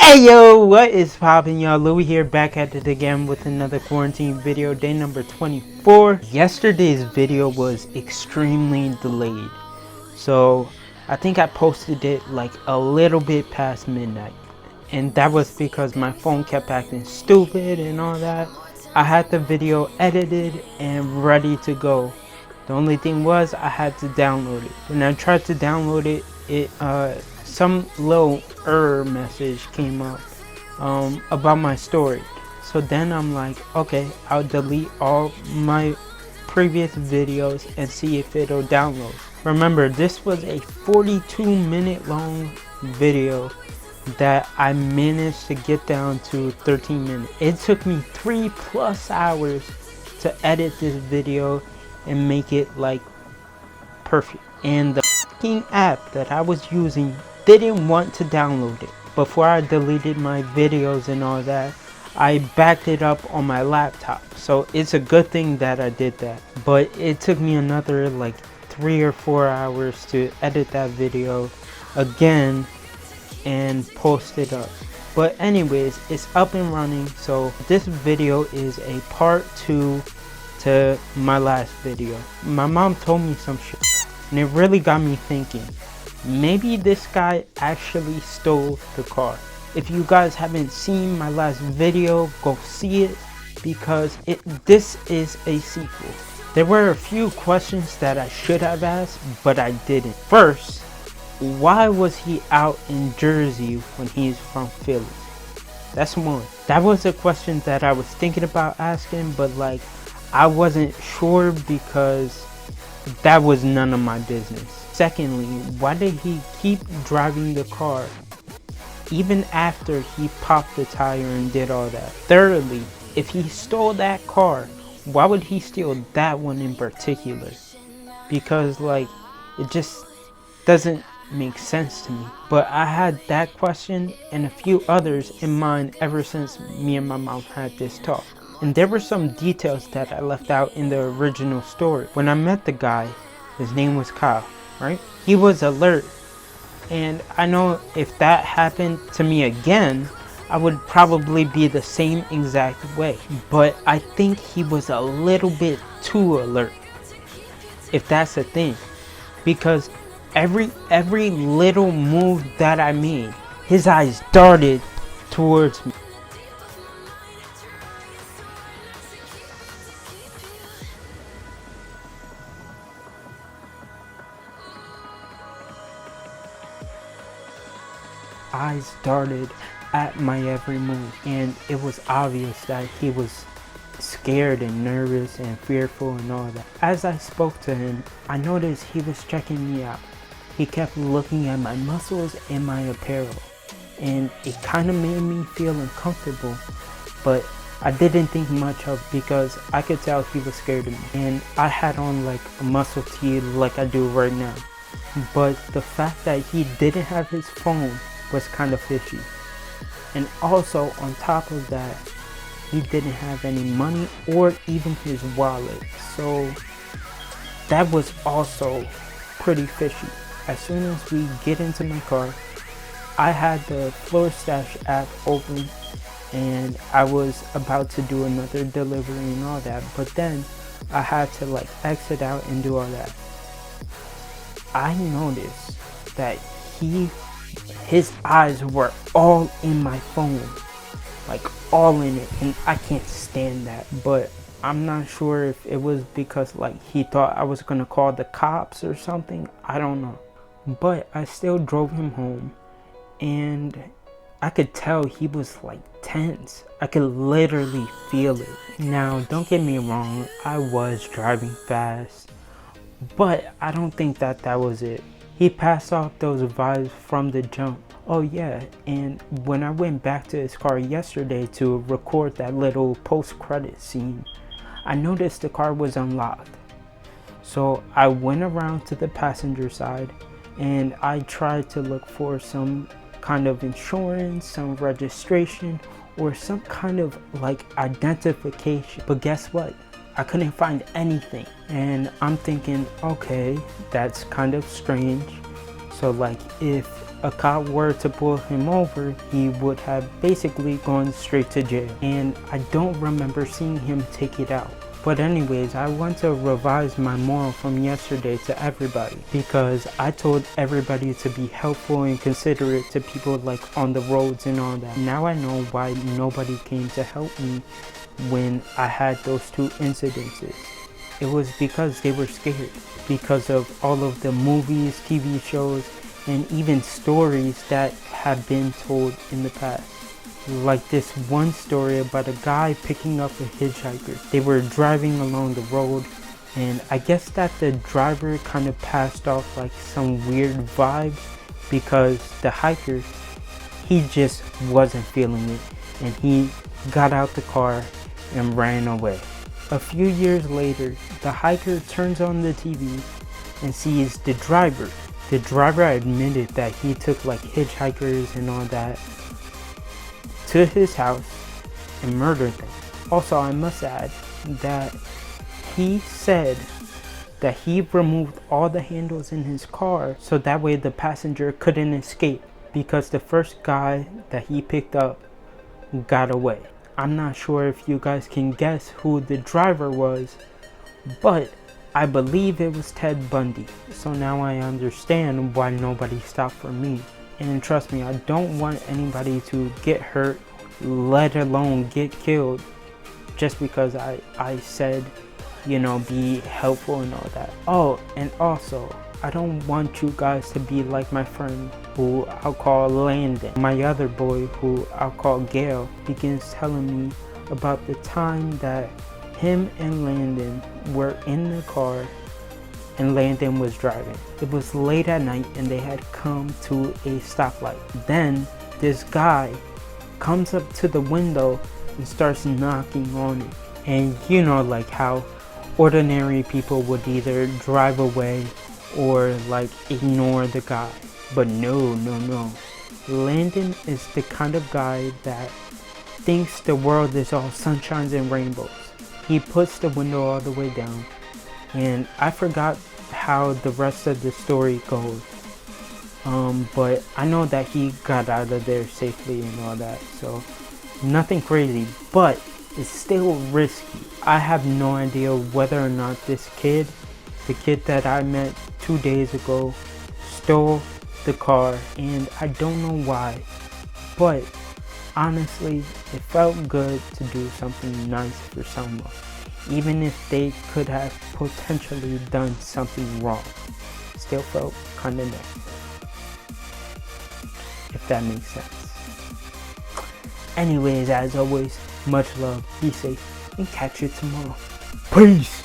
Hey yo, what is poppin', y'all? Louie here, back at it again with another quarantine video, day number 24. Yesterday's video was extremely delayed, so I think I posted it like a little bit past midnight, and that was because my phone kept acting stupid and all that. I had the video edited and ready to go. The only thing was I had to download it. When I tried to download it, some little error message came up about my storage. So then I'm like, okay, I'll delete all my previous videos and see if it'll download. Remember, this was a 42-minute long video that I managed to get down to 13 minutes. It took me 3+ hours to edit this video and make it like perfect. And the fucking app that I was using didn't want to download it. Before I deleted my videos and all that, I backed it up on my laptop. So it's a good thing that I did that. But it took me another like 3 or 4 hours to edit that video again and post it up. But anyways, it's up and running. So this video is a part 2 to my last video. My mom told me some shit and it really got me thinking. Maybe this guy actually stole the car. If you guys haven't seen my last video, go see it, because this is a sequel. There were a few questions that I should have asked, but I didn't. First, why was he out in Jersey when he's from Philly? That's one. That was a question that I was thinking about asking, but like I wasn't sure because that was none of my business. Secondly, why did he keep driving the car even after he popped the tire and did all that? Thirdly, if he stole that car, why would he steal that one in particular? Because like, it just doesn't make sense to me. But I had that question and a few others in mind ever since me and my mom had this talk. And there were some details that I left out in the original story. When I met the guy, his name was Kyle, right? He was alert. And I know if that happened to me again, I would probably be the same exact way. But I think he was a little bit too alert, if that's a thing. Because every little move that I made, his eyes darted towards me. Eyes darted at my every move, and it was obvious that he was scared and nervous and fearful and all that. As I spoke to him, I noticed he was checking me out. He kept looking at my muscles and my apparel, and it kind of made me feel uncomfortable, but I didn't think much of it because I could tell he was scared of me. And I had on like a muscle tee like I do right now, but the fact that he didn't have his phone was kind of fishy. And also on top of that, he didn't have any money or even his wallet, so that was also pretty fishy. As soon as we get into my car, I had the Floor Stash app open and I was about to do another delivery and all that, but then I had to like exit out and do all that. I noticed that his eyes were all in my phone, like all in it, and I can't stand that. But I'm not sure if it was because like he thought I was gonna call the cops or something, I don't know. But I still drove him home, and I could tell he was like tense. I could literally feel it. Now don't get me wrong, I was driving fast, but I don't think that was it. He passed off those vibes from the jump. Oh yeah, and when I went back to his car yesterday to record that little post-credit scene, I noticed the car was unlocked. So I went around to the passenger side and I tried to look for some kind of insurance, some registration, or some kind of like identification. But guess what? I couldn't find anything. And I'm thinking, okay, that's kind of strange. So like if a cop were to pull him over, he would have basically gone straight to jail. And I don't remember seeing him take it out. But anyways, I want to revise my moral from yesterday to everybody, because I told everybody to be helpful and considerate to people like on the roads and all that. Now I know why nobody came to help me when I had those 2 incidences. It was because they were scared, because of all of the movies, TV shows, and even stories that have been told in the past. Like this one story about a guy picking up a hitchhiker. They were driving along the road, and I guess that the driver kind of passed off like some weird vibes, because the hiker, he just wasn't feeling it, and he got out the car and ran away. A few years later, the hiker turns on the TV and sees the driver. The driver admitted that he took like hitchhikers and all that to his house and murdered them. Also, I must add that he said that he removed all the handles in his car so that way the passenger couldn't escape, because the first guy that he picked up got away. I'm not sure if you guys can guess who the driver was, but I believe it was Ted Bundy. So now I understand why nobody stopped for me. And trust me, I don't want anybody to get hurt, let alone get killed, just because I said, you know, be helpful and all that. Oh, and also, I don't want you guys to be like my friend, who I'll call Landon. My other boy, who I'll call Gail, begins telling me about the time that him and Landon were in the car and Landon was driving. It was late at night and they had come to a stoplight. Then this guy comes up to the window and starts knocking on it. And you know, like how ordinary people would either drive away or like ignore the guy. But no. Landon is the kind of guy that thinks the world is all sunshines and rainbows. He puts the window all the way down, and I forgot how the rest of the story goes. But I know that he got out of there safely and all that, so nothing crazy, but it's still risky. I have no idea whether or not this kid, the kid that I met 2 days ago, stole the car, and I don't know why, but honestly, it felt good to do something nice for someone, even if they could have potentially done something wrong. Still felt kind of nice, if that makes sense. Anyways, as always, much love, be safe, and catch you tomorrow. Peace!